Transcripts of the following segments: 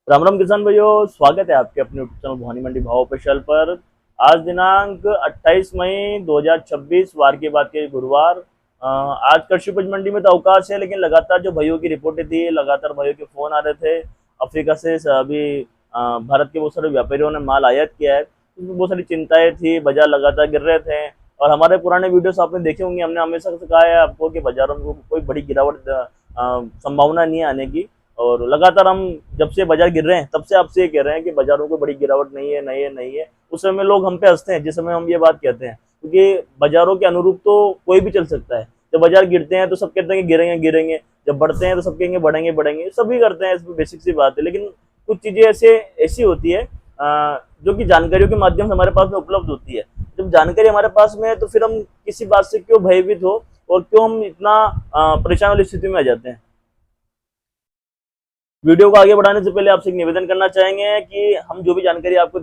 राम राम किसान भाइयों, स्वागत है आपके अपने यूट्यूब चैनल भवानी मंडी भाव ऑफिशियल पर। आज दिनांक 28 मई 2026 वार के बाद के गुरुवार। आज कृषि उपज मंडी में तो अवकाश है, लेकिन लगातार जो भाइयों की रिपोर्टें थी, लगातार भाइयों के फोन आ रहे थे अफ्रीका से। अभी भारत के बहुत सारे व्यापारियों ने माल आयात किया है, उसमें बहुत सारी चिंताएं थी, बाजार लगातार गिर रहे थे। और हमारे पुराने वीडियोस आपने देखे होंगे, हमने हमेशा से कहा है आपको कि बाजारों में कोई बड़ी गिरावट संभावना नहीं है आने की। और लगातार हम जब से बाजार गिर रहे हैं तब से आपसे ये कह रहे हैं कि बाजारों को बड़ी गिरावट नहीं है, नहीं है, नहीं है। उस समय लोग हम पे हंसते हैं जिस समय हम ये बात कहते हैं, क्योंकि बाजारों के अनुरूप तो कोई भी चल सकता है। जब बाजार गिरते हैं तो सब कहते हैं कि गिरेंगे गिरेंगे, जब बढ़ते हैं तो सब कहेंगे बढ़ेंगे बढ़ेंगे, सभी करते हैं, इसमें बेसिक सी बात है। लेकिन कुछ चीजें ऐसी होती है जो कि जानकारियों के माध्यम से हमारे पास में उपलब्ध होती है। जब जानकारी हमारे पास में है तो फिर हम किसी बात से क्यों भयभीत हो और क्यों हम इतना परेशान वाली स्थिति में आ जाते हैं। वीडियो को आगे बढ़ाने से पहले आपसे एक निवेदन करना चाहेंगे कि हम जो भी जानकारी आपको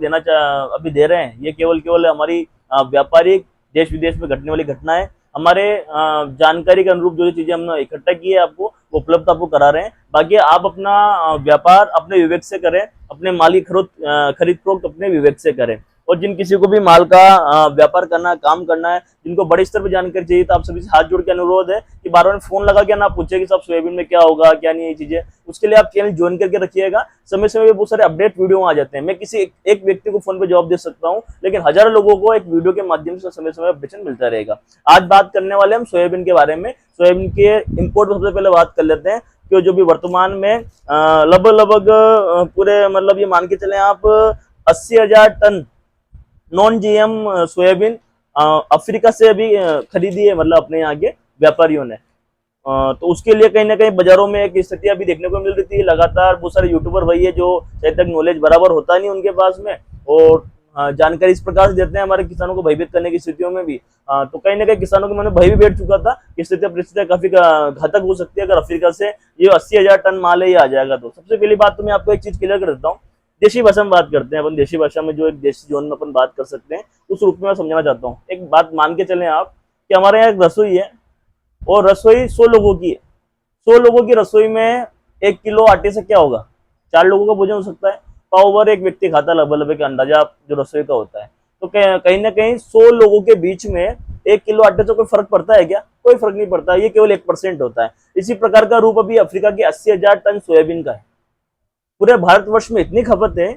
अभी दे रहे हैं, ये केवल केवल हमारी व्यापारिक देश विदेश में घटने वाली घटना है। हमारे जानकारी के अनुरूप जो चीजें हमने इकट्ठा की है आपको वो उपलब्ध आपको करा रहे हैं। बाकी आप अपना व्यापार अपने विवेक से करें, अपने माल की खरीद फरोख्त अपने विवेक से करें। और जिन किसी को भी माल का व्यापार करना, काम करना है, जिनको बड़े स्तर पर जानकारी चाहिए, तो आप सभी से हाथ जोड़ के अनुरोध है कि बार बार फोन लगा के ना पूछे कि सब सोयाबीन में क्या होगा क्या नहीं, ये चीजें। उसके लिए आप चैनल ज्वाइन करके रखिएगा। समय समय पे बहुत सारे अपडेट वीडियो आ जाते हैं। मैं किसी एक व्यक्ति को फोन पे जवाब दे सकता हूँ, लेकिन हजारों लोगों को एक वीडियो के माध्यम से समय समय अपडेशन मिलता रहेगा। आज बात करने वाले हम सोयाबीन के बारे में। सोयाबीन के इम्पोर्ट में सबसे पहले बात कर लेते हैं कि जो भी वर्तमान में लगभग लगभग पूरे मतलब ये मान के चले आप 80,000 ton non GM soybean Africa से अभी खरीदी है, मतलब अपने यहाँ के व्यापारियों ने। तो उसके लिए कहीं ना कहीं बाजारों में एक स्थिति अभी देखने को मिल रही थी। लगातार बहुत सारे यूट्यूबर भाई है जो शायद तक नॉलेज बराबर होता नहीं उनके पास में, और जानकारी इस प्रकार से देते हैं हमारे किसानों को भयभीत करने की स्थितियों में भी। तो कहीं ना कहीं किसानों के मन में भय भी बैठ चुका था कि परिस्थितियां काफी घातक हो सकती है अगर अफ्रीका से ये 80,000 टन माल है ये आ जाएगा। तो सबसे पहली बात तो मैं आपको एक चीज क्लियर कर देता हूँ। देशी भाषा में बात करते हैं अपन, देशी भाषा में जो एक देशी जोन में अपन बात कर सकते हैं उस रूप में मैं समझाना चाहता हूँ। एक बात मान के चलें आप कि हमारे यहाँ एक रसोई है और रसोई 100 लोगों की है। 100 लोगों की रसोई में 1 किलो आटे से क्या होगा, 4 लोगों का भोजन हो सकता है। पाव भर एक व्यक्ति खाता है, लगभग लगभग का अंदाजा जो रसोई का होता है। तो कहीं ना कहीं 100 लोगों के बीच में 1 किलो आटे से कोई फर्क पड़ता है क्या? कोई फर्क नहीं पड़ता। ये केवल 1% होता है। इसी प्रकार का रूप अभी अफ्रीका की 80,000 टन सोयाबीन का है। पूरे भारतवर्ष में इतनी खपत है,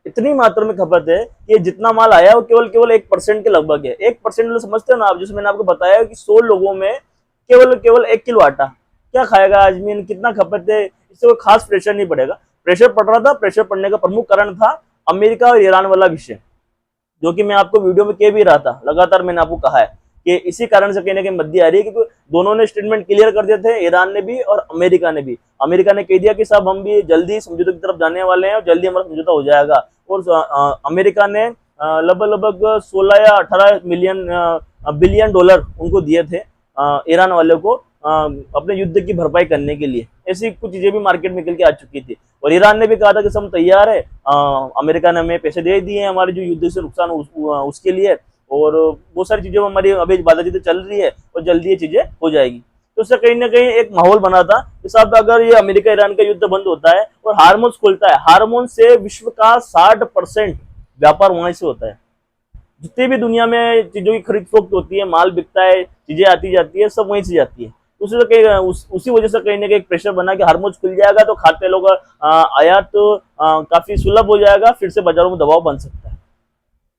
इतनी मात्रा में खपत है कि जितना माल आया वो केवल केवल 1% के लगभग है। 1% समझते हो ना आप? जैसे मैंने आपको बताया कि 100 लोगों में केवल केवल 1 किलो आटा क्या खाएगा आदमी, कितना खपत है, इससे कोई खास प्रेशर नहीं पड़ेगा। प्रेशर पड़ रहा था, प्रेशर पड़ने का प्रमुख कारण था अमेरिका और ईरान वाला विषय, जो कि मैं आपको वीडियो में कह भी रहा था। लगातार मैंने आपको कहा है कि इसी कारण से कहीं ना कहीं मद्दी आ रही है, क्योंकि दोनों ने स्टेटमेंट क्लियर कर दिए थे, ईरान ने भी और अमेरिका ने भी। अमेरिका ने कह दिया कि साहब हम भी जल्दी समझौते की तरफ जाने वाले हैं और जल्दी हमारा समझौता हो जाएगा। और अमेरिका ने लगभग लगभग 16 या 18 बिलियन डॉलर उनको दिए थे ईरान वाले को अपने युद्ध की भरपाई करने के लिए। ऐसी कुछ चीजें भी मार्केट में निकल के आ चुकी थी। और ईरान ने भी कहा था कि हम तैयार है, अमेरिका ने हमें पैसे दे दिए हमारे जो युद्ध से नुकसान उसके लिए। और बहुत सारी चीजों में हमारी अभी बातचीत चल रही है और जल्दी ये चीजें हो जाएगी। तो उससे कहीं ना कहीं एक माहौल बना था कि साहब अगर ये अमेरिका ईरान का युद्ध बंद होता है और हार्मोन्स खुलता है, हार्मोन से विश्व का 60% व्यापार वहां से होता है। जितनी भी दुनिया में चीजों की खरीद फरोख्त होती है, माल बिकता है, चीजें आती जाती है, सब वहीं से जाती है। उसी वजह से कहीं ना कहीं एक प्रेशर बना कि हार्मोन्स खुल जाएगा तो खाद्य तेलों का आयात काफी सुलभ हो जाएगा, फिर से बाजारों में दबाव बन सकता है।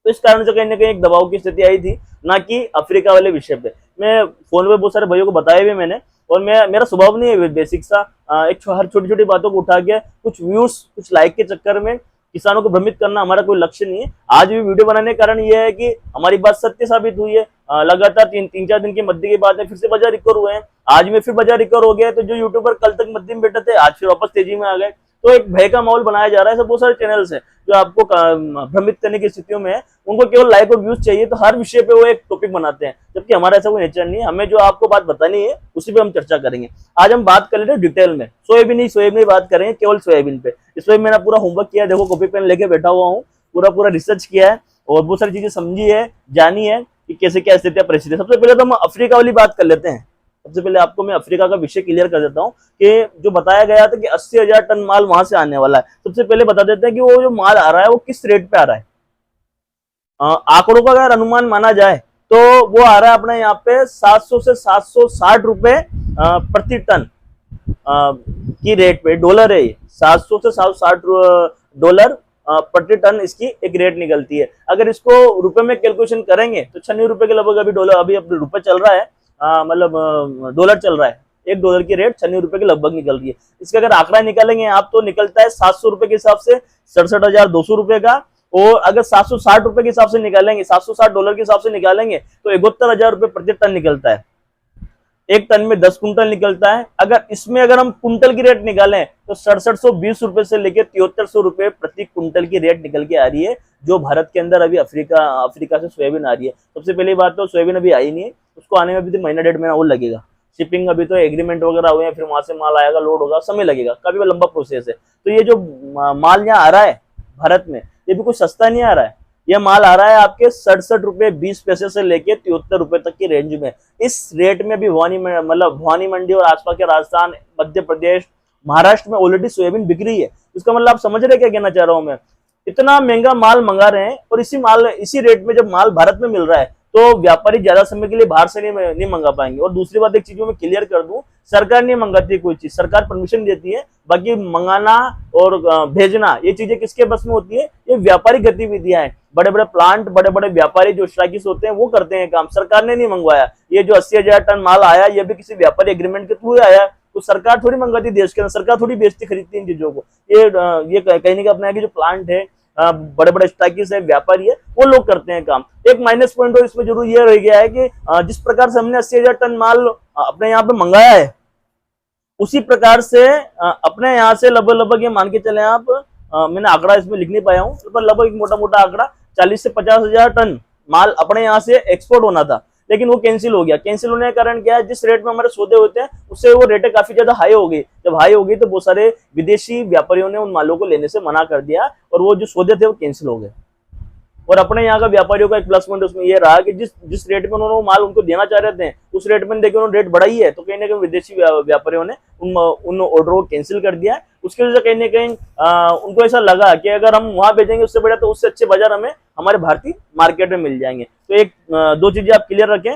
तो इस कारण से कहीं ना कहीं एक दबाव की स्थिति आई थी, ना कि अफ्रीका वाले विषय पे। मैं फोन पे बहुत सारे भाइयों को बताया भी मैंने, और मेरा स्वभाव नहीं है बेसिक सा हर छोटी छोटी बातों को उठा के कुछ व्यूज कुछ लाइक के चक्कर में किसानों को भ्रमित करना हमारा कोई लक्ष्य नहीं है। आज भी वीडियो बनाने का कारण यह है कि हमारी बात सत्य साबित हुई है। लगातार तीन चार दिन की मध्य की बात है, फिर से बाजार रिकवर हुए हैं। आज में फिर बाजार रिकवर हो गया है। तो जो यूट्यूबर कल तक मध्य में बैठे थे, आज फिर वापस तेजी में आ गए। तो एक भय का माहौल बनाया जा रहा है। सब बहुत सारे चैनल्स हैं जो आपको भ्रमित करने की स्थितियों में है, उनको केवल लाइक और व्यूज चाहिए, तो हर विषय पे वो एक टॉपिक बनाते हैं। जबकि हमारा ऐसा कोई नेचर नहीं है। हमें जो आपको बात बतानी है उसी पे हम चर्चा करेंगे। आज हम बात कर लेते हैं डिटेल में सोयाबीन बात करेंगे, केवल सोयाबीन पे। इस पर मैंने पूरा होमवर्क किया है, देखो कॉपी पेन लेके बैठा हुआ हूँ, पूरा रिसर्च किया है और बहुत सारी चीजें समझी है, जानी है कि कैसे क्या स्थितियां परिस्थिति। सबसे पहले तो हम अफ्रीका वाली बात कर लेते हैं सबसे पहले आपको मैं अफ्रीका का विषय क्लियर कर देता हूँ कि जो बताया गया था कि 80,000 टन माल वहां से आने वाला है। सबसे पहले बता देते हैं कि वो जो माल आ रहा है वो किस रेट पे आ रहा है। आंकड़ों का अगर अनुमान माना जाए तो वो आ रहा है अपने यहाँ पे 700 से 760 रुपए प्रति टन की रेट पे। डॉलर है ये, 700 से 760 डॉलर प्रति टन इसकी एक रेट निकलती है। अगर इसको रुपए में कैलकुलेशन करेंगे तो 96 रुपए के लगभग अभी डॉलर, अभी रुपए चल रहा है, मतलब डॉलर चल रहा है। $1 की रेट 96 रुपए के लगभग निकल रही है। इसका अगर आंकड़ा निकालेंगे आप तो निकलता है 700 रुपए के हिसाब से 67,200 रुपए का। और अगर 760 रुपए के हिसाब से निकालेंगे, $760 के हिसाब से निकालेंगे तो 71,000 रुपए प्रति टन निकलता है। एक टन में 10 कुंटल निकलता है। अगर हम कुंटल की रेट निकालें तो 6720 रुपए से लेकर 7300 रुपए प्रति कुंटल की रेट निकल के आ रही है, जो भारत के अंदर अभी अफ्रीका से सोयाबीन आ रही है। सबसे पहली बात तो सोयाबीन अभी आई नहीं है, उसको आने में अभी तो महीना 1.5 महीना और लगेगा। शिपिंग अभी तो एग्रीमेंट वगैरह हुए हैं, फिर वहां से माल आएगा, लोड होगा, समय लगेगा, काफी लंबा प्रोसेस है। तो ये जो माल यहाँ आ रहा है भारत में, ये भी कुछ सस्ता नहीं आ रहा है। यह माल आ रहा है आपके 67 रुपए 20 पैसे से लेके 73 रुपए तक की रेंज में। इस रेट में भी भवानी मंडी और आसपास के राजस्थान, मध्य प्रदेश, महाराष्ट्र में ऑलरेडी सोयाबीन बिक रही है। इसका मतलब आप समझ रहे क्या कहना चाह रहा हूं मैं। इतना महंगा माल मंगा रहे हैं और इसी रेट में जब माल भारत में मिल रहा है तो व्यापारी ज्यादा समय के लिए बाहर से नहीं मंगा पाएंगे। और दूसरी बात, एक चीज मैं क्लियर कर दूं, सरकार नहीं मंगाती कोई चीज, सरकार परमिशन देती है। बाकी मंगाना और भेजना ये चीजें किसके बस में होती है? ये व्यापारिक गतिविधियां हैं। बड़े बड़े प्लांट, बड़े बड़े व्यापारी जो स्ट्राइकिस्ट होते हैं वो करते हैं काम, सरकार ने नहीं मंगवाया। ये जो 80,000 टन माल आया ये भी किसी व्यापारी एग्रीमेंट के थ्रू आया, तो सरकार थोड़ी मंगाती देश के अंदर, सरकार थोड़ी बेचती खरीदती इन चीजों को। ये कहने का अपना है कि जो प्लांट है, बड़े बड़े स्टॉकिस्ट है, व्यापारी है, वो लोग करते हैं काम। एक माइनस पॉइंट और इसमें जरूर ये रह गया है कि जिस प्रकार से हमने 80,000 टन माल अपने यहाँ पे मंगाया है, उसी प्रकार से अपने यहाँ से लगभग ये मान के चले आप, मैंने आंकड़ा इसमें लिख नहीं पाया हूँ, लगभग एक मोटा मोटा आंकड़ा 40 से 50,000 टन माल अपने यहाँ से एक्सपोर्ट होना था, लेकिन वो कैंसिल हो गया। कैंसिल होने का कारण क्या है? जिस रेट में हमारे सौदे होते हैं उससे वो रेटें काफी ज्यादा हाई हो गई। जब हाई हो गई तो बहुत सारे विदेशी व्यापारियों ने उन मालों को लेने से मना कर दिया और वो जो सौदे थे वो कैंसिल हो गए। और अपने यहाँ का व्यापारियों का एक प्लस पॉइंट उसमें ये रहा कि जिस रेट में उन्होंने माल उनको देना चाह रहे थे उस रेट में देखिए उन्होंने रेट बढ़ाई है, तो कहीं ना कहीं विदेशी व्यापारियों ने उन ऑर्डर को कैंसिल कर दिया है। उसकी वजह से कहीं ना कहीं उनको ऐसा लगा कि अगर हम वहां बेचेंगे उससे बढ़िया तो उससे अच्छे बाजार हमें हमारे भारतीय मार्केट में मिल जाएंगे। तो एक दो चीजें आप क्लियर रखें,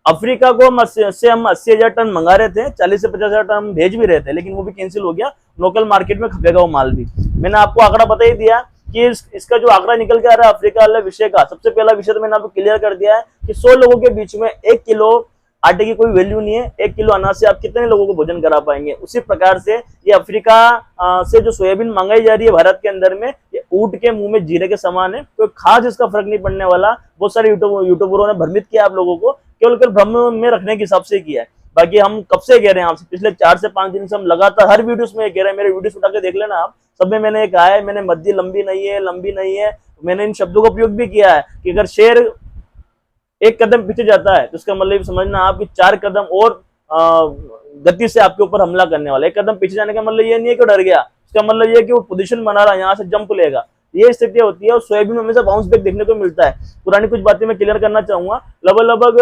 अफ्रीका को हम 80,000 टन मंगा रहे थे, 40 से 50,000 टन हम भेज भी रहे थे, लेकिन वो भी कैंसिल हो गया। लोकल मार्केट में खपेगा वो माल भी। मैंने आपको आंकड़ा बता ही दिया कि इसका जो आंकड़ा निकल के आ रहा है अफ्रीका वाले विषय का, सबसे पहला विषय तो मैंने आपको क्लियर कर दिया है कि 100 लोगों के बीच में 1 किलो आटे की कोई वैल्यू नहीं है। 1 किलो अनाज से आप कितने लोगों को भोजन करा पाएंगे? उसी प्रकार से ये अफ्रीका से जो सोयाबीन मंगाई जा रही है भारत के अंदर में, ये ऊंट के मुंह में जीरे के समान है, कोई खास इसका फर्क नहीं पड़ने वाला। बहुत सारे यूट्यूबरों ने भ्रमित किया आप लोगों को, केवल भ्रम में रखने के हिसाब से किया है। बाकी हम कब से कह रहे हैं आपसे, पिछले 4 से 5 दिन से हम लगातार हर वीडियोस में कह रहे हैं, मेरे वीडियोस उठा के देख लेना आप, सब में मैंने कहा है, मैंने मध्य लंबी नहीं है, मैंने इन शब्दों का उपयोग भी किया है कि अगर शेर एक कदम पीछे जाता है तो इसका मतलब समझना आप कि 4 कदम और गति से आपके ऊपर हमला करने वाला है। 1 कदम पीछे जाने का मतलब ये नहीं है कि डर गया, इसका मतलब ये है कि वो पोजीशन बना रहा है, यहाँ से जंप लेगा, ये स्थिति होती है। और सोयाबीन में हमेशा बाउंस बैक देखने को मिलता है। पुरानी कुछ बातें मैं क्लियर करना चाहूंगा। लगभग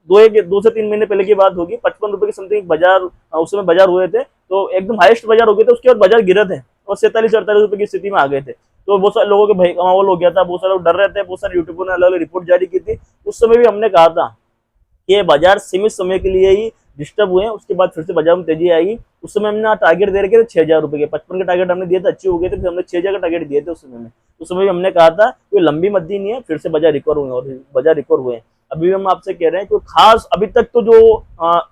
2 से 3 महीने पहले की बात होगी, 55 रुपए की समथिंग बाजार, उस समय बाजार हुए थे, तो एकदम हाईएस्ट बाजार हो गए थे। उसके बाद बाजार गिरे थे और 47-48 रुपए की स्थिति में आ गए थे। तो बहुत सारे लोगों के भाई माहौल हो गया था, बहुत सारे लोग डर रहे थे, बहुत सारे यूट्यूबर ने अलग अलग रिपोर्ट जारी की थी। उस समय भी हमने कहा था कि ये बाजार सीमित समय के लिए ही डिस्टर्ब हुए हैं, उसके बाद फिर से बाजार में तेजी आएगी। उस समय हमने टारगेट दे रखे थे 6,000 रुपए के, 55 के टारगेट हमने दिए थे, अच्छे हो गए थे, फिर हमने 6,000 का टारगेट दिए थे उस समय में। उस समय भी हमने कहा था कोई लंबी मद्दी नहीं है, फिर से बाजार रिकवर हुए और बाजार रिकवर हुए। अभी हम आपसे कह रहे हैं कि खास अभी तक तो जो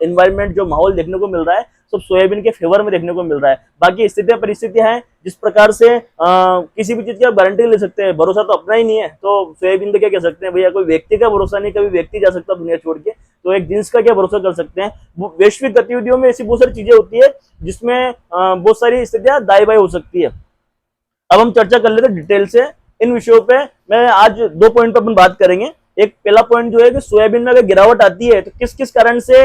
एनवायरमेंट, जो माहौल देखने को मिल रहा है सब सोयाबीन के फेवर में देखने को मिल रहा है। बाकी स्थितियां परिस्थितियां हैं, जिस प्रकार से किसी भी चीज की आप गारंटी ले सकते हैं, भरोसा तो अपना ही नहीं है, तो सोयाबीन पे क्या कह सकते हैं भैया, कोई व्यक्ति का भरोसा नहीं, कभी व्यक्ति जा सकता दुनिया छोड़ के, तो एक जींस का क्या भरोसा कर सकते हैं। वैश्विक गतिविधियों में ऐसी बहुत सारी चीजें होती है जिसमें बहुत सारी स्थितियां दाई बाई हो सकती है। अब हम चर्चा कर लेते हैं डिटेल से इन विषयों पे। मैं आज 2 पॉइंट पर अपन बात करेंगे। एक पहला पॉइंट जो है कि सोयाबीन में अगर गिरावट आती है तो किस किस कारण से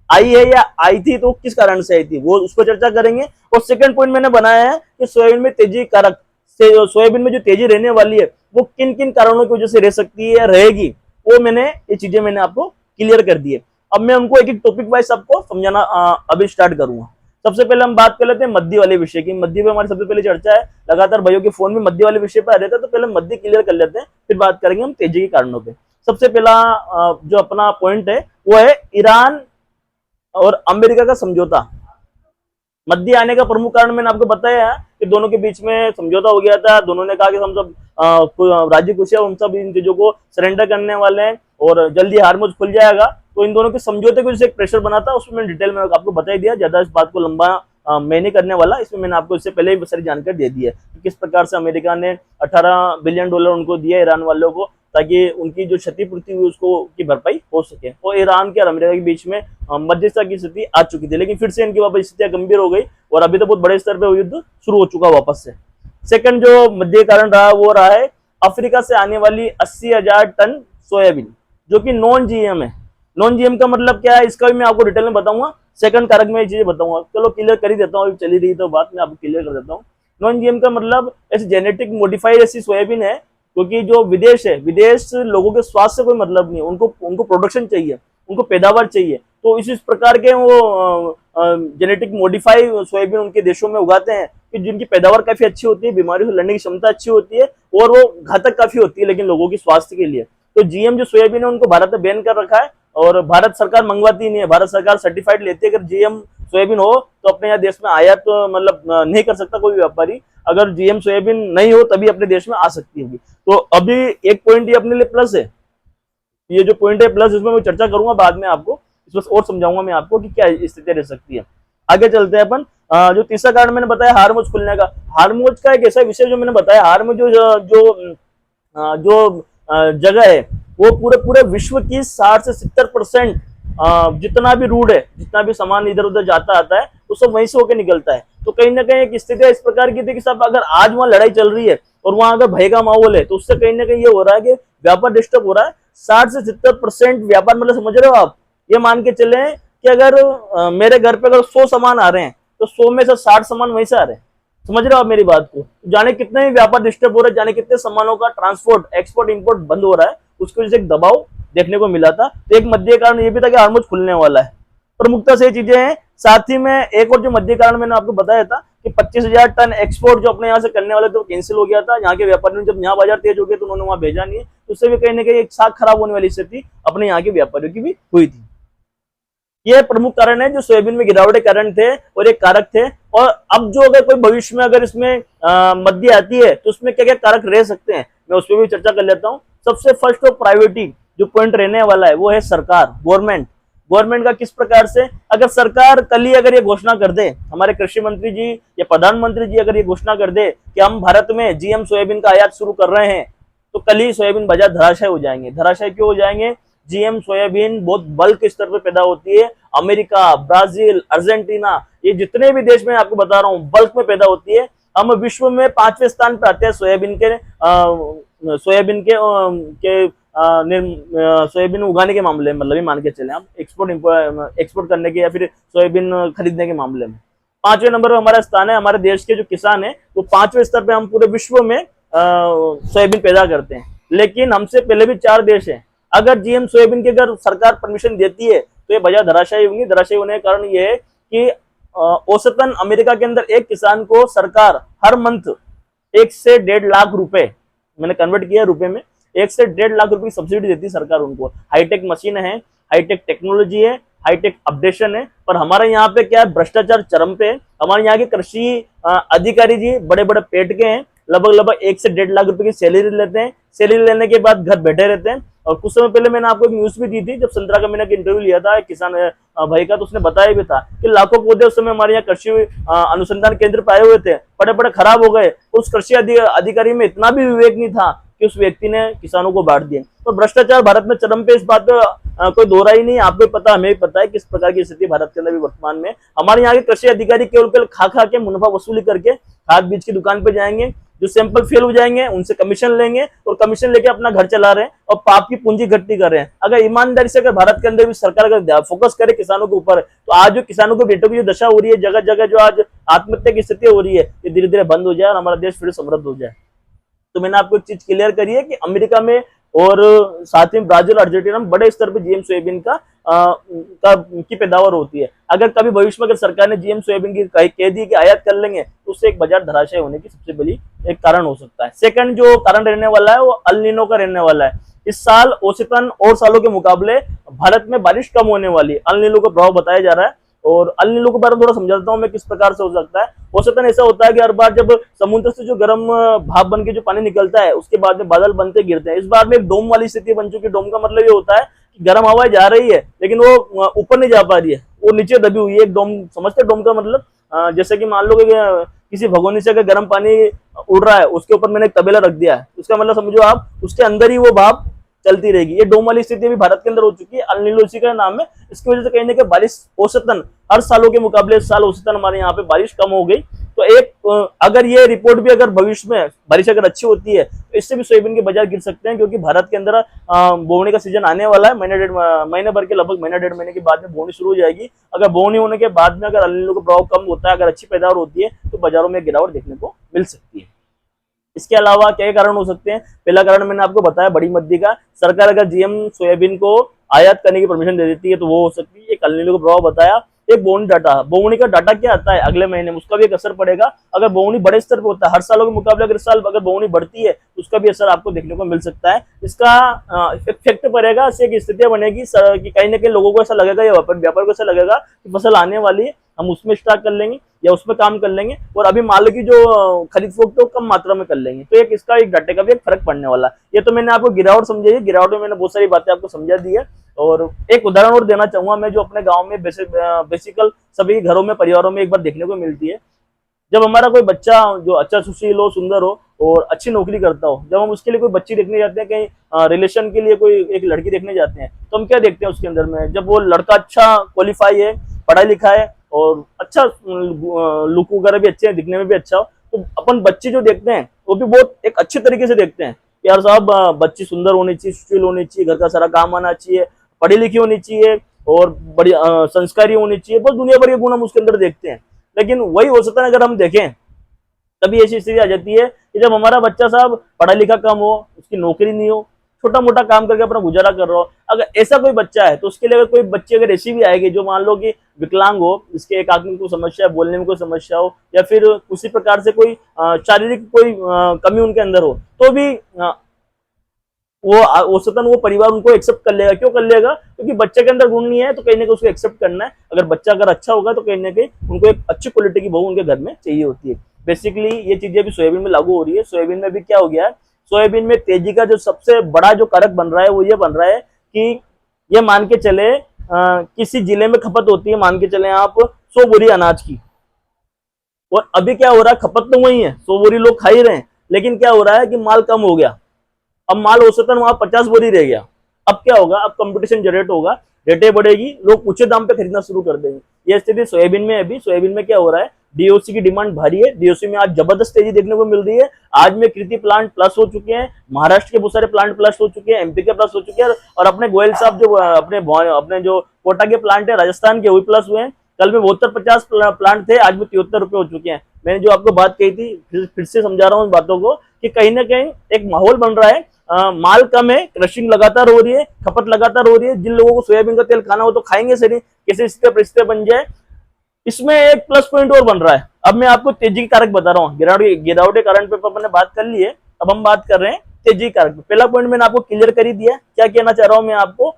आई है, या आई थी तो किस कारण से आई थी, वो उस पर चर्चा करेंगे। और सेकंड पॉइंट मैंने बनाया है कि सोयाबीन में तेजी कारक, सोयाबीन में जो तेजी रहने वाली है वो किन किन कारणों की वजह से रह सकती है या रहेगी, वो ये चीजें मैंने आपको क्लियर कर दी है। अब मैं उनको एक एक टॉपिक वाइज सबको समझाना अभी स्टार्ट करूंगा। सबसे पहले हम बात कर लेते हैं मद्दी वाले विषय की। मद्दी पे हमारी सबसे पहले चर्चा है, लगातार भाइयों के फोन में मद्दी वाले विषय पर आ रहता है, तो पहले मद्दी क्लियर कर लेते हैं, फिर बात करेंगे हम तेजी के कारणों पे। सबसे पहला जो अपना पॉइंट है वो है ईरान और अमेरिका का समझौता। मध्य आने का प्रमुख कारण मैंने आपको बताया है कि दोनों के बीच में समझौता हो गया था। दोनों ने कहा कि हम सब राजी खुशी हम सब इन चीजों को सरेंडर करने वाले हैं और जल्दी हार्मुज खुल जाएगा। तो इन दोनों के समझौते को जैसे एक प्रेशर बना था, उसमें मैंने डिटेल में आपको बता दिया, ज्यादा इस बात को लंबा मैं नहीं करने वाला। इसमें मैंने आपको इससे पहले ही सारी जानकारी दे दी है कि किस प्रकार से अमेरिका ने 18 बिलियन डॉलर उनको दिया ईरान वालों को, ताकि उनकी जो क्षतिपूर्ति हुई उसको की भरपाई हो सके। और ईरान के और अमेरिका के बीच में मध्यस्थता की स्थिति आ चुकी थी, लेकिन फिर से इनकी वापस स्थितियां गंभीर हो गई और अभी तो बहुत बड़े स्तर पर युद्ध शुरू हो चुका वापस से। सेकंड जो मध्य कारण रहा वो रहा है अफ्रीका से आने वाली 80,000 टन सोयाबीन, जो कि नॉन जीएम है। नॉन जीएम का मतलब क्या है, इसका भी मैं आपको डिटेल में बताऊंगा। सेकंड कारक में ये चीजें बताऊंगा, चलो क्लियर कर ही देता हूँ, चली रही तो बात मैं आपको क्लियर कर देता हूँ। नॉन जीएम का मतलब ऐसे जेनेटिक मॉडिफाइड ऐसी सोयाबीन है, क्योंकि जो विदेश है, विदेश लोगों के स्वास्थ्य से कोई मतलब नहीं, उनको प्रोडक्शन चाहिए, उनको पैदावार चाहिए। तो इस प्रकार के वो जेनेटिक मॉडिफाई सोयाबीन उनके देशों में उगाते हैं कि जिनकी पैदावार काफी अच्छी होती है, बीमारियों से लड़ने की क्षमता अच्छी होती है और वो घातक काफी होती है लेकिन लोगों की स्वास्थ्य के लिए। तो जीएम जो सोयाबीन है उनको भारत में बैन कर रखा है और भारत सरकार मंगवाती नहीं है। भारत सरकार सर्टिफाइड लेती है, अगर जीएम सोयाबीन हो तो अपने यहाँ देश में आयात तो मतलब नहीं कर सकता कोई व्यापारी, अगर जीएम सोयाबीन नहीं हो तभी अपने देश में आ सकती होगी। तो अभी एक पॉइंट ये अपने लिए प्लस है, ये जो पॉइंट है प्लस, इसमें मैं चर्चा करूंगा बाद में, आपको इसमें और समझाऊंगा मैं आपको कि क्या स्थिति रह सकती है। आगे चलते हैं अपन। जो तीसरा कारण मैंने बताया हार्मुज खुलने का। हार्मुज का एक ऐसा विषय जो मैंने बताया, हार्मुज जो जगह है वो पूरे पूरे विश्व की 60 से 70% जितना भी रूट है, जितना भी सामान इधर उधर जाता आता है वो सब वहीं से होकर निकलता है। तो कहीं ना कहीं एक स्थिति इस प्रकार की थी कि सब अगर आज वहां लड़ाई चल रही है और वहां अगर भय का माहौल है तो उससे कहीं ना कहीं ये हो रहा है कि व्यापार डिस्टर्ब हो रहा है। 60 से 70% व्यापार, मतलब समझ रहे हो आप, ये मान के चले कि अगर मेरे घर पे अगर 100 सामान आ रहे हैं तो 100 में से 60 सामान वहीं से आ रहे हैं। समझ रहे हो आप मेरी बात को? जाने कितने ही व्यापार डिस्टर्ब हो रहा है, जाने कितने सामानों का ट्रांसपोर्ट, एक्सपोर्ट इंपोर्ट बंद हो रहा है, उसकी वजह से एक दबाव देखने को मिला था। तो एक मध्य कारण ये भी था कि हार्मुज खुलने वाला है। प्रमुखता से ये चीजें हैं। साथ ही में एक और जो मध्य कारण मैंने आपको बताया था कि 25,000 टन एक्सपोर्ट जो अपने यहाँ से करने वाले थे वो कैंसिल हो गया था। यहाँ के व्यापारियों ने जब यहाँ बाजार तेज हो गया तो उन्होंने वहां भेजा नहीं, उससे भी कहीं ना कहीं एक साख खराब होने वाली स्थिति अपने यहाँ के व्यापारियों की भी हुई थी। ये प्रमुख कारण है जो सोयाबीन में गिरावट के कारण थे और एक कारक थे। और अब जो अगर कोई भविष्य में अगर इसमें मध्य आती है तो उसमें क्या क्या कारक रह सकते हैं, मैं उस पर भी चर्चा कर लेता हूँ। सबसे फर्स्ट और प्रायोरिटी जो पॉइंट रहने वाला है वो है सरकार, गवर्नमेंट का किस प्रकार से, अगर सरकार कल ही अगर ये घोषणा कर दे, हमारे कृषि मंत्री जी या प्रधानमंत्री जी अगर ये घोषणा कर दे कि हम भारत में जीएम सोयाबीन का आयात शुरू कर रहे हैं, तो कल ही सोयाबीन बाजार धराशाय हो जाएंगे। धराशाय क्यों हो जाएंगे? जीएम सोयाबीन बहुत बल्क स्तर पर पैदा होती है। अमेरिका, ब्राजील, अर्जेंटीना, ये जितने भी देश में आपको बता रहा हूँ बल्क में पैदा होती है। हम विश्व में 5वें स्थान पर आते हैं सोयाबीन उगाने के मामले में, मतलब ये मान के चले आप एक्सपोर्ट करने के या फिर सोयाबीन खरीदने के मामले में 5वें नंबर पर हमारा स्थान है। हमारे देश के जो किसान है वो 5वें स्तर पे, हम पूरे विश्व में सोयाबीन पैदा करते हैं। लेकिन हमसे पहले भी 4 देश हैं। अगर जीएम सोयाबीन की अगर सरकार परमिशन देती है तो ये बाजार धराशायी होंगी। धराशायी होने का कारण ये है कि औसतन अमेरिका के अंदर एक किसान को सरकार हर मंथ 1 से 1.5 लाख रुपए, मैंने कन्वर्ट किया रुपए में, 1 से 1.5 लाख रुपए की सब्सिडी देती है सरकार उनको। हाईटेक मशीन है, हाईटेक टेक्नोलॉजी है, हाईटेक अपडेशन है। पर हमारे यहाँ पे क्या है, भ्रष्टाचार चरम पे है। हमारे यहाँ के कृषि अधिकारी जी बड़े बड़े पेट के हैं, लगभग 1 से 1.5 लाख रुपए की सैलरी लेते हैं। सैलरी लेने के बाद घर बैठे रहते हैं। और कुछ समय पहले मैंने आपको एक न्यूज भी दी थी, जब संतरा का मैंने एक इंटरव्यू लिया था एक किसान भाई का, तो उसने बताया भी था कि लाखों पौधे उस समय हमारे यहाँ कृषि अनुसंधान केंद्र पे आए हुए थे, बड़े बड़े खराब हो गए। उस कृषि अधिकारी में इतना भी विवेक नहीं था कि उस व्यक्ति ने किसानों को बांट दिए। तो भ्रष्टाचार भारत में चरम पे, इस बात पे कोई दोहरा ही नहीं। आपको पता, हमें भी पता है किस प्रकार की स्थिति भारत के अंदर भी वर्तमान में। हमारे यहाँ के कृषि अधिकारी केवल खा के मुनाफा वसूली करके खाद बीज की दुकान पे जाएंगे, जो सैंपल फेल हो जाएंगे उनसे कमीशन लेंगे और कमीशन लेके अपना घर चला रहे हैं और पाप की पूंजी इकट्ठी कर रहे हैं। अगर ईमानदारी से अगर भारत के अंदर भी सरकार अगर फोकस करे किसानों के ऊपर, तो आज जो किसानों के बेटों की जो दशा हो रही है, जगह जगह जो आज आत्महत्या की स्थिति हो रही है, ये धीरे धीरे बंद हो जाए और हमारा देश फिर समृद्ध हो जाए। तो मैंने आपको एक चीज क्लियर करी है कि अमेरिका में और साथ ही ब्राजील, अर्जेंटीना में बड़े स्तर पर जीएम सोयाबीन का की पैदावार होती है। अगर कभी भविष्य में अगर सरकार ने जीएम सोयाबीन की कह दी कि आयात कर लेंगे तो उससे एक बाजार धराशायी होने की सबसे बड़ी एक कारण हो सकता है। सेकंड जो कारण रहने वाला है वो अल नीनो का रहने वाला है। इस साल औसतन और सालों के मुकाबले भारत में बारिश कम होने वाली है, अल नीनो का प्रभाव बताया जा रहा है। और अल नीनो के बारे में थोड़ा समझाता हूँ मैं किस प्रकार से हो सकता है। औसतन ऐसा होता है कि हर बार जब समुद्र से जो गर्म भाप बन के जो पानी निकलता है उसके बाद में बादल बनते गिरते हैं। इस बार में एक डोम वाली स्थिति बन चुकी है। डोम का मतलब ये होता है कि गर्म हवाएं जा रही है लेकिन वो ऊपर नहीं जा पा रही है, वो नीचे दबी हुई है। एक डोम समझते डोम का मतलब, जैसे कि मान लो कि किसी भगोनी से अगर गर्म पानी उड़ रहा है उसके ऊपर मैंने एक तबेला रख दिया है, उसका मतलब समझो आप उसके अंदर ही वो भाप चलती रहेगी। ये डोम वाली स्थिति भी भारत के अंदर हो चुकी है, अल नीनो इसी का नाम है। इसकी वजह से कहीं ना कहीं बारिश औसतन हर सालों के मुकाबले इस साल औसतन हमारे यहाँ पे बारिश कम हो गई। तो एक अगर ये रिपोर्ट भी अगर भविष्य में बारिश अगर अच्छी होती है तो इससे भी सोयाबीन के बाजार गिर सकते हैं, क्योंकि भारत के अंदर बोवनी का सीजन आने वाला है। महीने भर के लगभग महीना डेढ़ महीने के बाद में बोवनी शुरू हो जाएगी। अगर बोवनी होने के बाद में अगर अल नीनो का प्रभाव कम होता है, अगर अच्छी पैदावार होती है तो बाजारों में गिरावट देखने को मिल सकती है। इसके अलावा क्या कारण हो सकते हैं? पहला कारण मैंने आपको बताया बड़ी मंदी का। सरकार अगर जीएम सोयाबीन को आयात करने की परमिशन दे देती है तो वो हो सकती है। एक अल नीनो का प्रभाव बताया। एक बोवनी डाटा, बोवनी का डाटा क्या आता है अगले महीने में, उसका भी एक असर पड़ेगा। अगर बोवनी बड़े स्तर पर होता है हर सालों के मुकाबले, अगर इस साल अगर बोवनी बढ़ती है तो उसका भी असर आपको देखने को मिल सकता है। इसका इफेक्ट पड़ेगा, इससे एक स्थितियां बनेगी कि कहीं ना कहीं लोगों को ऐसा लगेगा या व्यापार को ऐसा लगेगा कि फसल आने वाली है, हम उसमें स्टॉक कर लेंगे या उसमें काम कर लेंगे और अभी माल की जो खरीद फरोख्त है कम मात्रा में कर लेंगे। तो एक इसका एक डाटे का भी एक फर्क पड़ने वाला है। ये तो मैंने आपको गिरावट समझाई है, गिरावट में मैंने बहुत सारी बातें आपको समझा दी है। और एक उदाहरण और देना चाहूंगा मैं, जो अपने गांव में बेसिकल सभी घरों में परिवारों में एक बार देखने को मिलती है। जब हमारा कोई बच्चा जो अच्छा सुशील हो, सुंदर हो और अच्छी नौकरी करता हो, जब हम उसके लिए कोई बच्ची देखने जाते हैं, कहीं रिलेशन के लिए कोई एक लड़की देखने जाते हैं, तो हम क्या देखते हैं उसके अंदर में? जब वो लड़का अच्छा क्वालिफाई है, पढ़ा लिखा है और अच्छा लुक वगैरह भी अच्छे हैं, दिखने में भी अच्छा हो, तो अपन बच्ची जो देखते हैं वो भी बहुत एक अच्छे तरीके से देखते हैं। यार साहब बच्ची सुंदर होनी चाहिए, सुशील होनी चाहिए, घर का सारा काम आना चाहिए, पढ़ी लिखी होनी चाहिए और बड़ी संस्कारी होनी चाहिए। बहुत दुनिया भर के गुण हम उसके अंदर देखते हैं। लेकिन वही औसतन अगर हम देखें तभी ऐसी स्थिति आ जाती है कि जब हमारा बच्चा साहब पढ़ा लिखा कम हो, उसकी नौकरी नहीं हो, छोटा मोटा काम करके अपना गुजारा कर रहा हो, अगर ऐसा कोई बच्चा है तो उसके लिए अगर कोई बच्ची अगर ऐसी भी आएगी जो मान लो कि विकलांग हो, इसके एक आंख में कोई समस्या है, बोलने में कोई समस्या हो या फिर उसी प्रकार से कोई शारीरिक कोई कमी उनके अंदर हो, तो भी वो औसतन वो परिवार उनको एक्सेप्ट कर लेगा। क्यों कर लेगा? क्योंकि बच्चे के अंदर गुण नहीं है तो कहीं ना कहीं उसको एक्सेप्ट करना है। अगर बच्चा अगर अच्छा होगा तो कहीं ना कहीं उनको एक अच्छी क्वालिटी की बहू उनके घर में चाहिए होती है। बेसिकली ये चीजें भी सोयाबीन में लागू हो रही है। सोयाबीन में भी क्या हो गया है, सोयाबीन में तेजी का जो सबसे बड़ा जो कारक बन रहा है वो ये बन रहा है कि ये मान के चले किसी जिले में खपत होती है, मान के चले आप 100 बोरी अनाज की, और अभी क्या हो रहा है, खपत तो वही है, 100 बोरी लोग खा ही रहे हैं, लेकिन क्या हो रहा है कि माल कम हो गया। अब माल औसतन वहां 50 बोरी रह गया। अब क्या होगा, अब कंपटीशन जनरेट होगा, रेटें बढ़ेगी, लोग ऊंचे दाम पे खरीदना शुरू कर देंगे। ये स्थिति सोयाबीन में अभी सोयाबीन में क्या हो रहा है, डीओसी की डिमांड भारी है। डीओसी में आज जबरदस्त तेजी देखने को मिल रही है। आज में कृति प्लांट प्लस हो चुके हैं, महाराष्ट्र के बहुत सारे प्लांट प्लस हो चुके हैं, एमपी के प्लस हो चुके हैं, और अपने गोयल साहब जो अपने जो कोटा के प्लांट है राजस्थान के, वही प्लस हुए हैं। कल में 72-50 प्लांट थे, आज में 73 रुपए हो चुके हैं। मैंने जो आपको बात कही थी फिर से समझा रहा हूँ इस बातों को कि कहीं ना कहीं एक माहौल बन रहा है। माल कम है, क्रशिंग लगातार हो रही है, खपत लगातार हो रही है। जिन लोगों को सोयाबीन का तेल खाना हो तो खाएंगे सही, कैसे इसका परिस्थिति बन जाए। इसमें एक प्लस पॉइंट और बन रहा है। अब मैं आपको तेजी के कारक बता रहा हूँ। गिरावट के कारण पे अपन ने बात कर ली है, अब हम बात कर रहे हैं तेजी कारक। पहला पॉइंट मैंने आपको क्लियर कर ही दिया। क्या कहना चाह रहा हूं मैं आपको,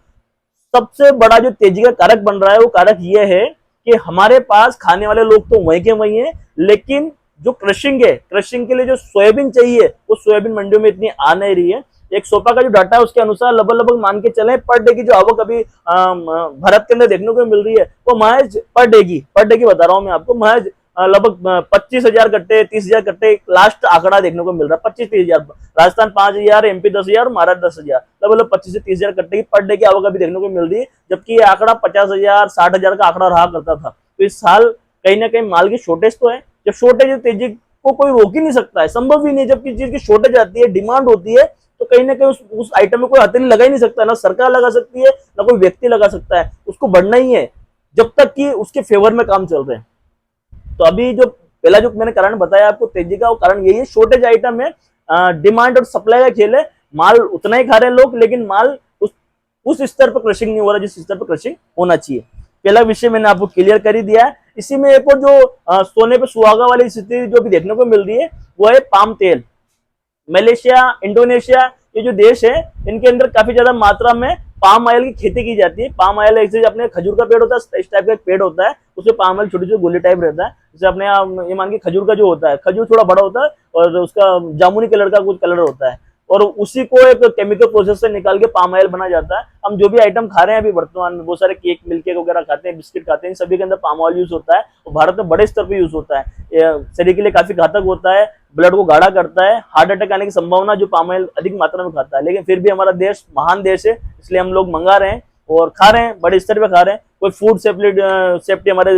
सबसे बड़ा जो तेजी का कारक बन रहा है वो कारक ये है कि हमारे पास खाने वाले लोग तो वहीं के वहीं है, लेकिन जो क्रशिंग है, क्रशिंग के लिए जो सोयाबीन चाहिए वो सोयाबीन मंडियों में इतनी आ नहीं रही है। एक सोपा का जो डाटा है उसके अनुसार लगभग मान के चले पर डे की जो आवक अभी भारत के अंदर देखने को मिल रही है वो महज पर डे की बता रहा हूं मैं आपको, महज लगभग 25,000 कट्टे, 30,000 कट्टे लास्ट आंकड़ा देखने को मिल रहा है। 25-30,000, राजस्थान 5,000, एमपी 10,000, महाराष्ट्र 10,000, लगभग 25 से 30,000 कट्टे की पर डे की आवक अभी देखने को मिल रही है। जबकि ये आंकड़ा 50,000, 60,000 का आंकड़ा रहा करता था। तो इस साल कहीं ना कहीं माल की शॉर्टेज तो है। जब शॉर्टेज तेजी को कोई रोक ही नहीं सकता है, संभव ही नहीं। जब किसी चीज की शॉर्टेज आती है, डिमांड होती है, तो कहीं ना कहीं उस आइटम में कोई हथेली लगा ही नहीं सकता। ना सरकार लगा सकती है, ना कोई व्यक्ति लगा सकता है। उसको बढ़ना ही है जब तक कि उसके फेवर में काम चल रहे हैं। तो अभी जो पहला जो मैंने कारण बताया आपको तेजी का, वो कारण यही है, शॉर्टेज आइटम है, डिमांड और सप्लाई का खेल है। माल उतना ही खा रहे हैं लोग, लेकिन माल उस उस स्तर पर क्रशिंग नहीं हो रहा जिस स्तर पर क्रशिंग होना चाहिए। पहला विषय मैंने आपको क्लियर कर ही दिया है। इसी में एक और जो सोने पे सुहागा वाली स्थिति जो भी देखने को मिल रही है वो है पाम तेल। मलेशिया, इंडोनेशिया, ये जो देश है इनके अंदर काफी ज्यादा मात्रा में पाम ऑयल की खेती की जाती है। पाम ऑयल ऐसे अपने खजूर का पेड़ होता है, इस टाइप का एक पेड़ होता है, उसमें पाम ऑयल छोटे छोटे गोले टाइप रहता है। जैसे अपने ये मान के खजूर का जो होता है, खजूर थोड़ा बड़ा होता है और उसका जामुनी कलर का कुछ कलर होता है, और उसी को एक केमिकल प्रोसेस से निकाल के पाम ऑयल बना जाता है। हम जो भी आइटम खा रहे हैं अभी वर्तमान में, बहुत सारे केक, मिल्क केक वगैरह खाते हैं, बिस्किट खाते हैं, सभी के अंदर पाम ऑयल यूज होता है और भारत में बड़े स्तर पर यूज होता है। शरीर के लिए काफी घातक होता है, ब्लड को गाढ़ा करता है, हार्ट अटैक आने की संभावना जो पाम ऑयल अधिक मात्रा में खाता है। लेकिन फिर भी हमारा देश महान देश है, इसलिए हम लोग मंगा रहे हैं और खा रहे हैं, बड़े स्तर पे खा रहे हैं। कोई फूड सेफ्टी हमारे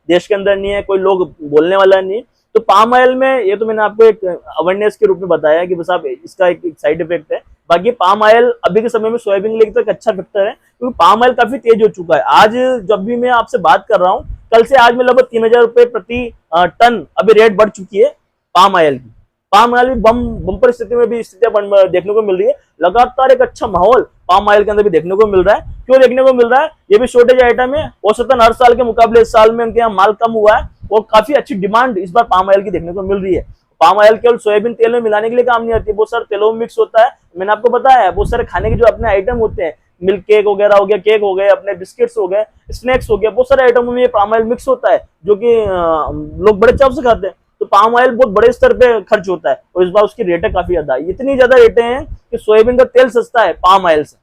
देश के अंदर नहीं है, कोई लोग बोलने वाला नहीं। तो पाम ऑयल में ये तो मैंने आपको एक अवेयरनेस के रूप में बताया कि बस आप इसका एक साइड इफेक्ट है। बाकी पाम ऑयल अभी के समय में सोयाबीन के लिए तो एक अच्छा फैक्टर है, क्योंकि पाम ऑयल काफी तेज हो चुका है। आज जब भी मैं आपसे बात कर रहा हूँ, कल से आज में लगभग 3,000 रुपए प्रति टन अभी रेट बढ़ चुकी है पाम ऑयल की। पाम ऑयल भी बम्पर स्थिति में भी स्थितियां देखने को मिल रही है। लगातार एक अच्छा माहौल पाम ऑयल के अंदर भी देखने को मिल रहा है। क्यों देखने को मिल रहा है? ये भी शॉर्टेज आइटम है, औसतन हर साल के मुकाबले इस साल में उनके यहाँ माल कम हुआ है और काफी अच्छी डिमांड इस बार पाम ऑयल की देखने को मिल रही है। पाम ऑयल केवल सोयाबीन तेल में मिलाने के लिए काम नहीं आती, बहुत सारे तेलों में मिक्स होता है। मैंने आपको बताया है, बहुत सारे खाने के जो अपने आइटम होते हैं, मिल्क केक वगैरह हो गया, केक हो गए, अपने बिस्किट्स हो गए, स्नैक्स हो गया, बहुत सारे आइटमों में ये पाम ऑयल मिक्स होता है, जो कि लोग बड़े चाव से खाते हैं। तो पाम ऑयल बहुत बड़े स्तर पे खर्च होता है और इस बार उसकी रेटें काफी ज्यादा है। इतनी ज्यादा रेटें हैं कि सोयाबीन का तेल सस्ता है पाम ऑयल से।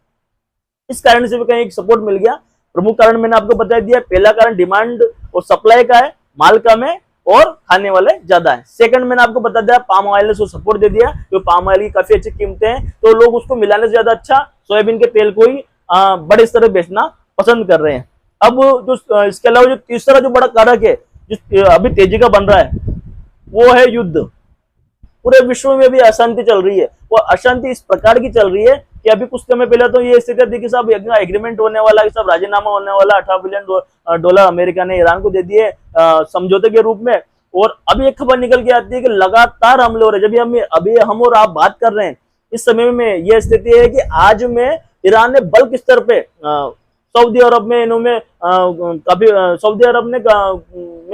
इस कारण से भी कहीं एक सपोर्ट मिल गया। प्रमुख कारण मैंने आपको बता दिया। पहला कारण डिमांड और सप्लाई का है, माल कम है और खाने वाले ज्यादा है। सेकंड मैंने आपको बता दिया, पाम ऑयल ने उसको सपोर्ट दे दिया, तो पाम ऑयल की काफी अच्छी कीमतें हैं, तो लोग उसको मिलाने से ज्यादा अच्छा सोयाबीन के तेल को ही बड़े स्तर पर बेचना पसंद कर रहे हैं। अब जो इसके अलावा जो तीसरा जो बड़ा कारक है जो अभी तेजी का बन रहा है वो है युद्ध। पूरे विश्व में भी अशांति चल रही है। वो अशांति इस प्रकार की चल रही है कि अभी कुछ समय पहले तो ये स्थिति थी कि सब एग्रीमेंट होने वाला है, सब राजीनामा होने वाला। $18 बिलियन डॉलर अमेरिका ने ईरान को दे दिए समझौते के रूप में। और अभी एक खबर निकल के आती है कि लगातार हमले हो रहे हैं। जब अभी हम और आप बात कर रहे हैं, इस समय में यह स्थिति है कि आज में ईरान ने बल्क स्तर पे सऊदी अरब में इन्होंने काफी सऊदी अरब ने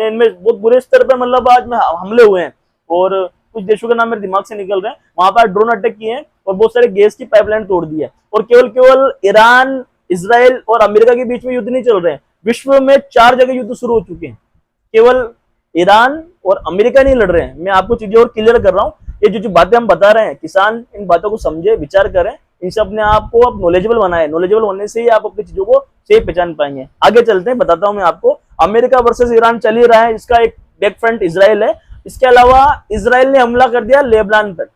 इनमें बहुत बुरे स्तर पे मतलब आज में हमले हुए हैं और कुछ देशों के नाम मेरे दिमाग से निकल रहे हैं। वहां पर ड्रोन अटैक किए हैं और बहुत सारे गैस की पाइपलाइन तोड़ दी है। और केवल ईरान, इजराइल और अमेरिका के बीच में युद्ध नहीं चल रहे हैं, विश्व में 4 जगह युद्ध शुरू हो चुके हैं। केवल ईरान और अमेरिका नहीं लड़ रहे हैं। मैं आपको चीजें और क्लियर कर रहा हूँ। ये जो बातें हम बता रहे हैं, किसान इन बातों को समझे, विचार करें, इनसे अपने आप को आप नॉलेजेबल बनाए। नॉलेजेबल होने से ही आप अपनी चीजों को सही पहचान पाएंगे। आगे चलते हैं, बताता हूं मैं आपको। अमेरिका वर्सेस ईरान चल ही रहा है, इसका एक बैक फ्रंट इजराइल है। इसके अलावा इजराइल ने हमला कर दिया लेबनान पर।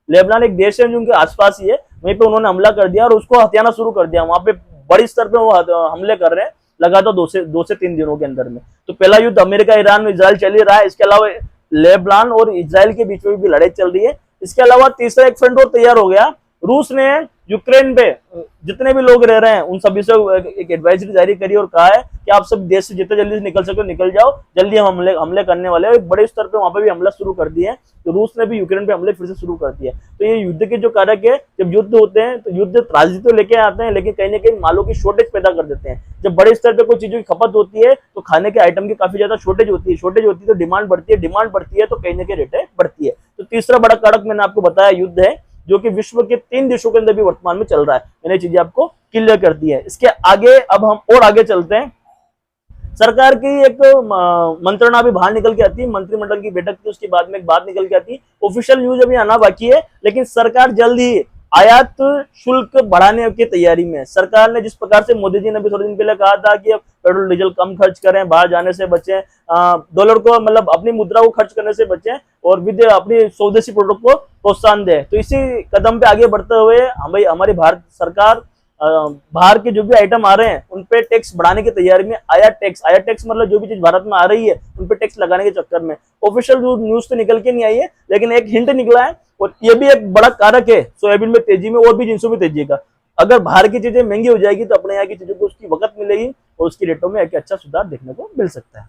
लेबनान एक देश है जो उनके आसपास ही है, वहीं पे उन्होंने हमला कर दिया और उसको हथियाना शुरू कर दिया। वहां पे बड़ी स्तर पे वो हमले कर रहे हैं लगातार 2 से 3 दिनों के अंदर में। तो पहला युद्ध अमेरिका, ईरान, इजराइल चल ही रहा है। इसके अलावा लेबनान और इजराइल के बीच में भी लड़ाई चल रही है। इसके अलावा तीसरा एक फ्रंट और तैयार हो गया। रूस ने यूक्रेन पे जितने भी लोग रह रहे हैं उन सभी से एक एडवाइजरी जारी करी और कहा है कि आप सब देश से जितने जल्दी निकल सको निकल जाओ, जल्दी हम हमले करने वाले हैं। एक बड़े स्तर पे वहां पे भी हमला शुरू कर दिए हैं। तो रूस ने भी यूक्रेन पे हमले फिर से शुरू कर दिए। तो ये युद्ध के जो कारक है, जब युद्ध होते हैं तो युद्ध त्रासदी तो लेके आते हैं, लेकिन कहीं ना कहीं मालों की शॉर्टेज पैदा कर देते हैं। जब बड़े स्तर पे कोई चीजों की खपत होती है तो खाने के आइटम की काफी ज्यादा शॉर्टेज होती है। शॉर्टेज होती है तो डिमांड बढ़ती है, डिमांड बढ़ती है तो कहीं ना कहीं रेटें बढ़ती है। तो तीसरा बड़ा कारक मैंने आपको बताया युद्ध है, जो कि विश्व के 3 देशों के अंदर भी वर्तमान में चल रहा है। मैंने चीजें आपको क्लियर कर दी है। इसके आगे अब हम और आगे चलते हैं। सरकार की एक मंत्रणा भी बाहर निकल के आती है, मंत्रिमंडल की बैठक थी, उसके बाद में एक बात निकल के आती है। ऑफिशियल न्यूज अभी आना बाकी है, लेकिन सरकार जल्द ही आयात शुल्क बढ़ाने की तैयारी में है। सरकार ने जिस प्रकार से मोदी जी ने भी थोड़े दिन पहले कहा था कि अब पेट्रोल डीजल कम खर्च करें, बाहर जाने से बचें, डॉलर को मतलब अपनी मुद्रा को खर्च करने से बचें और अपनी स्वदेशी प्रोडक्ट को प्रोत्साहन दें। तो इसी कदम पे आगे बढ़ते हुए हमारी भारत सरकार बाहर के जो भी आइटम आ रहे हैं उन पे टैक्स बढ़ाने की तैयारी में। आयात टैक्स मतलब जो भी चीज भारत में आ रही है उन पे टैक्स लगाने के चक्कर में। ऑफिशियल न्यूज तो निकल के नहीं आई है, लेकिन एक हिंट निकला है और ये भी एक बड़ा कारक है सोयाबीन में तेजी में और भी जिनसों में तेजी का। अगर बाहर की चीजें महंगी हो जाएगी तो अपने यहाँ की चीजों को उसकी वक्त मिलेगी और उसकी रेटों में एक अच्छा सुधार देखने को मिल सकता है।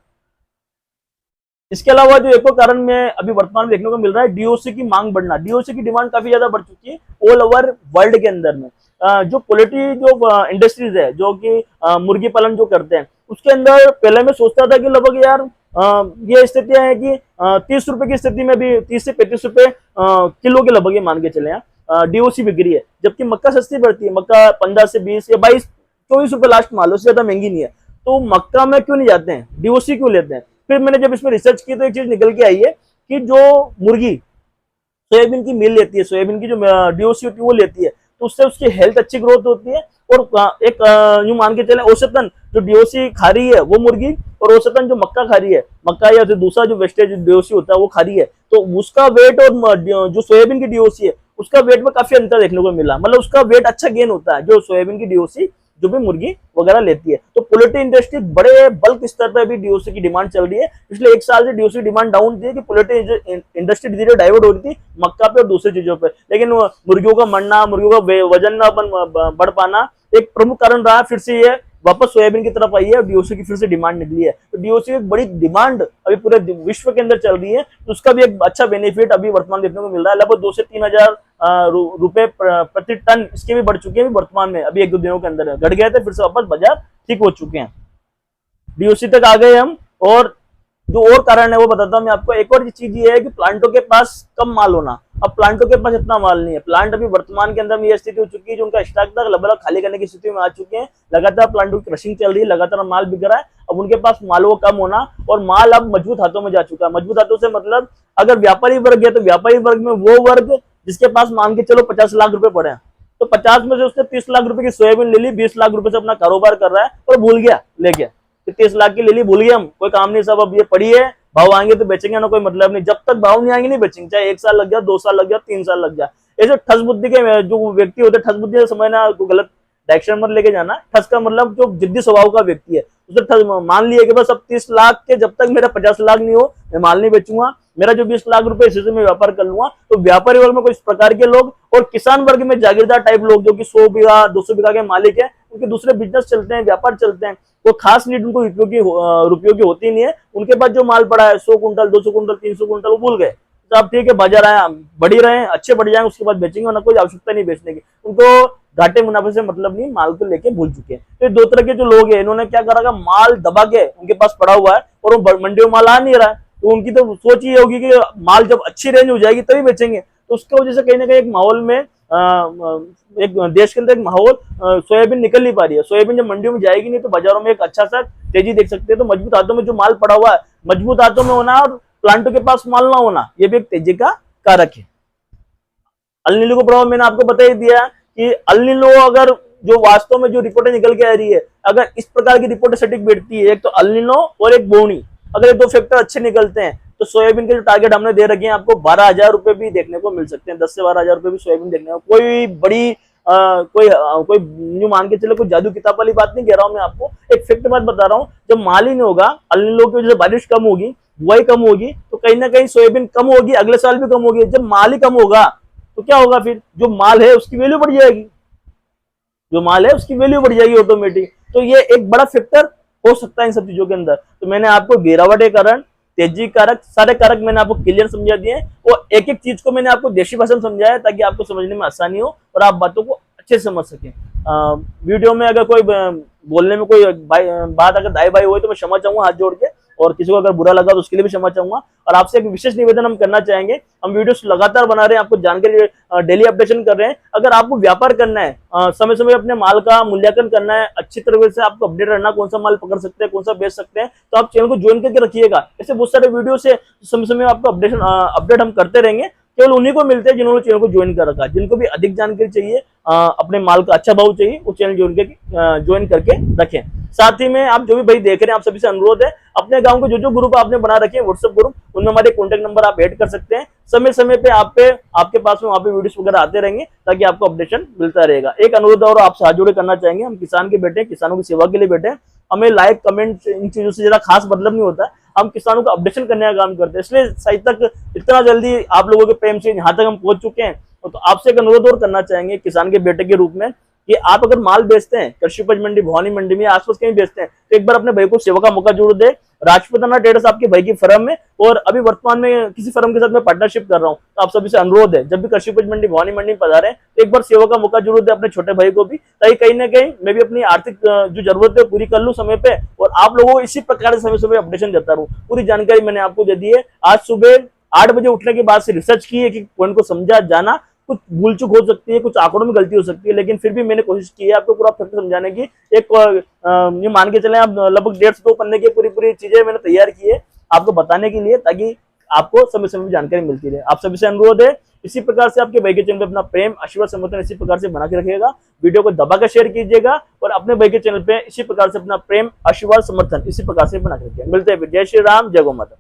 इसके अलावा जो एक और कारण में अभी वर्तमान में देखने को मिल रहा है, डीओसी की मांग बढ़ना। डीओसी की डिमांड काफी ज्यादा बढ़ चुकी है ऑल ओवर वर्ल्ड के अंदर में। जो पोल्ट्री जो इंडस्ट्रीज है, जो कि मुर्गी पालन जो करते हैं, उसके अंदर पहले मैं सोचता था कि लगभग यार ये स्थितियां है कि 30 रुपए की स्थिति में भी 30 से 35 रुपए किलो के लगभग ये मान के चले हैं डीओसी बिक रही है, जबकि मक्का सस्ती पड़ती है। मक्का 15 से 20 या 22-24 रुपए लास्ट मान लो, उससे ज्यादा महंगी नहीं है। तो मक्का में क्यों नहीं जाते हैं, डीओसी क्यों लेते हैं? फिर मैंने जब इसमें रिसर्च की तो एक चीज निकल के आई है कि जो मुर्गी सोयाबीन की मील लेती है, सोयाबीन की जो डीओसी होती है वो लेती है, तो उससे उसकी हेल्थ अच्छी ग्रोथ होती है। और एक यूं मान के चले औसतन जो डीओसी खा रही है वो मुर्गी, और औसतन जो मक्का खा रही है, मक्का या जो दूसरा जो वेस्टेज डीओसी होता है वो खा रही है, तो उसका वेट और जो सोयाबीन की डीओसी है उसका वेट में काफी अंतर देखने को मिला। मतलब उसका वेट अच्छा गेन होता है जो सोयाबीन की डीओसी जो भी मुर्गी वगैरह लेती है। तो पोल्ट्री इंडस्ट्री बड़े बल्क स्तर पर अभी डीओसी की डिमांड चल रही है। पिछले 1 साल से डीओसी की डिमांड डाउन थी कि पोल्ट्री इंडस्ट्री धीरे धीरे डाइवर्ट हो रही थी मक्का पे और दूसरी चीजों पे, लेकिन मुर्गियों का मरना, मुर्गियों का वजन ना बढ़ पाना एक प्रमुख कारण रहा। फिर से ये वापस सोयाबीन की तरफ आई है और डीओसी की फिर से डिमांड निकली है। तो डीओसी की एक बड़ी डिमांड अभी पूरे विश्व के अंदर चल रही है, तो उसका भी एक अच्छा बेनिफिट अभी वर्तमान देखने को मिल रहा है। लगभग 2 से 3 हजार रुपए प्रति टन इसके भी बढ़ चुके हैं वर्तमान में, अभी 1-2 दिनों के अंदर घट गए थे, फिर से वापस बाजार ठीक हो चुके हैं, डीओसी तक आ गए हम। और जो और कारण है वो बताता हूं मैं आपको। एक और चीज ये है कि प्लांटों के पास कम माल होना। अब प्लांटों के पास इतना माल नहीं है, प्लांट अभी वर्तमान के अंदर में ये स्थिति हो चुकी है जो उनका स्टॉक था लगभग खाली करने की स्थिति में आ चुके हैं। लगातार प्लांटों की क्रशिंग चल रही है, लगातार माल बिक रहा है। अब उनके पास माल वो कम होना और माल अब मजबूत हाथों में जा चुका है। मजबूत हाथों से मतलब अगर व्यापारी वर्ग है तो व्यापारी वर्ग में वो वर्ग जिसके पास मान के चलो 50 लाख रुपए पड़े हैं, तो 50 में से उसने 30 लाख रुपए की सोयाबीन ले ली, 20 लाख रुपए से अपना कारोबार कर रहा है और भूल गया लेके 30 लाख की ले ली, भूल गए हम, कोई काम नहीं, सब अब ये पड़ी है, भाव आएंगे तो बेचेंगे ना, कोई मतलब नहीं। जब तक भाव नहीं आएंगे नहीं बेचेंगे, चाहे 1 साल लग गया, 2 साल लग गया, 3 साल लग गया। ऐसे ठस बुद्धि के जो व्यक्ति होते हैं, ठस बुद्धि से समझना, गलत डायरेक्शन मत लेके जाना। ठस का मतलब जो जिद्दी स्वभाव का व्यक्ति है, उसने ठस मान लिया कि बस अब 30 लाख के जब तक मेरा 50 लाख नहीं हो मैं माल नहीं बेचूंगा, मेरा जो 20 लाख रुपए इसी से मैं व्यापार कर लूंगा। तो व्यापारी वर्ग में कुछ प्रकार के लोग और किसान वर्ग में जागीरदार टाइप लोग जो कि 100 बीघा 200 बीघा के मालिक है, उनके दूसरे बिजनेस चलते हैं, व्यापार चलते हैं, वो खास नीड उनको रुपयों की होती नहीं है। उनके पास जो माल पड़ा है 100 कुंटल 200 कुंटल 300 कुंटल वो भूल गए, तो आप ठीक है बाजार आया बढ़ी रहे अच्छे बढ़ जाएंगे उसके बाद बेचेंगे, वरना कोई आवश्यकता नहीं बेचने की, उनको घाटे मुनाफे से मतलब नहीं, माल को लेके भूल चुके हैं। तो 2 तरह के जो लोग हैं इन्होंने क्या करा, माल दबा के उनके पास पड़ा हुआ है और वो मंडियों में माल आ नहीं रहा है, तो उनकी तो सोच ये होगी कि माल जब अच्छी रेंज हो जाएगी तभी बेचेंगे। तो उसकी वजह से कहीं ना कहीं एक माहौल में एक देश के अंदर एक माहौल सोयाबीन निकल नहीं पा रही है। सोयाबीन जब मंडियों में जाएगी नहीं तो बाजारों में एक अच्छा सा तेजी देख सकते हैं। तो मजबूत हाथों में जो माल पड़ा हुआ है, मजबूत हाथों में होना और प्लांटों के पास माल ना होना, ये भी एक तेजी का कारक है। अल नीनो का प्रभाव मैंने आपको बता ही दिया कि अल नीनो अगर जो वास्तव में जो रिपोर्टें निकल के आ रही है, अगर इस प्रकार की रिपोर्टें सटीक बैठती है, एक तो अल नीनो और एक बोनी, अगर ये 2 फैक्टर अच्छे निकलते हैं तो सोयाबीन के जो टारगेट हमने दे रखे हैं आपको 12,000 रुपए भी देखने को मिल सकते हैं। 10 से 12,000 रुपए भी सोयाबीन देखने को, कोई बड़ी कोई न्यू मान के चलो कोई जादू किताब वाली बात नहीं कह रहा हूं मैं आपको, एक फैक्ट बात बता रहा हूं। जब माल ही नहीं होगा, अल नीनो की वजह से बारिश कम होगी, बुआई कम होगी, तो कहीं ना कहीं सोयाबीन कम होगी, अगले साल भी कम होगी। जब माल ही कम होगा तो क्या होगा, फिर जो माल है उसकी वैल्यू बढ़ जाएगी, जो माल है उसकी वैल्यू बढ़ जाएगी ऑटोमेटिक। तो ये एक बड़ा फैक्टर हो सकता है इन सब चीजों के अंदर। तो मैंने आपको गिरावट के कारण, तेजी कारक, सारे कारक मैंने आपको क्लियर समझा दिए और एक एक चीज को मैंने आपको देशी भाषा में समझाया ताकि आपको समझने में आसानी हो और आप बातों को अच्छे से समझ सकें। वीडियो में अगर कोई बोलने में कोई बात अगर दाई बाई हो तो मैं क्षमा चाहूंगा हाथ जोड़ के, और किसी को अगर बुरा लगा तो उसके लिए भी क्षमा चाहूंगा। और आपसे एक विशेष निवेदन हम करना चाहेंगे, हम वीडियोस लगातार बना रहे हैं, आपको जानकारी डेली अपडेशन कर रहे हैं। अगर आपको व्यापार करना है, समय समय अपने माल का मूल्यांकन करना है, अच्छी तरह से आपको अपडेट रहना, कौन सा माल पकड़ सकते हैं, कौन सा बेच सकते हैं, तो आप चैनल को ज्वाइन करके रखिएगा। ऐसे बहुत सारे वीडियो से समय समय आपको अपडेट हम करते रहेंगे। केवल उन्हीं को मिलते हैं जिन्होंने चैनल को ज्वाइन कर रखा है। जिनको भी अधिक जानकारी चाहिए, अपने माल का अच्छा भाव चाहिए, वो चैनल ज्वाइन करके रखें। साथ ही में आप जो भी भाई देख रहे हैं, आप सभी से अनुरोध है, अपने गांव के जो ग्रुप आपने बना रखे हैं व्हाट्सएप ग्रुप, उनमें हमारे कॉन्टेक्ट नंबर आप ऐड कर सकते हैं। समय समय पे आपके पास में वहां पे वीडियोस वगैरह आते रहेंगे ताकि आपको अपडेशन मिलता रहेगा। एक अनुरोध और आपसे हाथ जोड़े करना चाहेंगे, हम किसान के बेटे, किसानों की सेवा के लिए बैठे, हमें लाइक कमेंट इन चीजों से जरा खास मतलब नहीं होता, हम किसानों को अपडेशन करने का काम करते हैं। इसलिए शायद तक इतना जल्दी आप लोगों के प्रेम से यहाँ तक हम पहुंच चुके हैं। तो आपसे एक अनुरोध और करना चाहेंगे किसान के बेटे के रूप में कि आप अगर माल बेचते हैं कृषि उपज मंडी, भवानी मंडी में, आसपास कहीं बेचते हैं, तो एक बार अपने भाई को सेवा का मौका जरूर दे। राजपूताना ट्रेडर्स आपके भाई की फर्म है, और अभी वर्तमान में किसी फर्म के साथ मैं पार्टनरशिप कर रहा हूँ, तो आप सभी से अनुरोध है, जब भी कृषि उपज मंडी, भवानी मंडी में पधारे तो एक बार सेवा का मौका जरूर दे अपने छोटे भाई को भी, ताकि कहीं ना कहीं मैं भी अपनी आर्थिक जो जरूरत है पूरी कर लूँ समय पे, और आप लोगों को इसी प्रकार से समय समय अपडेशन देता रहूँ। पूरी जानकारी मैंने आपको दे दी है। आज सुबह 8 बजे उठने के बाद से रिसर्च की है कि पॉइंट को समझा, जाना, कुछ भूल चूक हो सकती है, कुछ आंकड़ों में गलती हो सकती है, लेकिन फिर भी मैंने कोशिश की है आपको पूरा फैक्ट समझाने की। एक ये मान के चले आप लगभग 1.5 से 2 पन्ने की पूरी पूरी चीजें मैंने तैयार की है आपको बताने के लिए, ताकि आपको समय समय जानकारी मिलती रहे। आप सभी से अनुरोध है, इसी प्रकार से आपके भाई के चैनल पे अपना प्रेम, आशीर्वाद, समर्थन इसी प्रकार से बना के रखिएगा। वीडियो को दबाकर शेयर कीजिएगा, और अपने भाई के चैनल पे इसी प्रकार से अपना प्रेम, आशीर्वाद, समर्थन इसी प्रकार से बना के रखिएगा। मिलते हैं, जय श्री राम, जय गौ माता।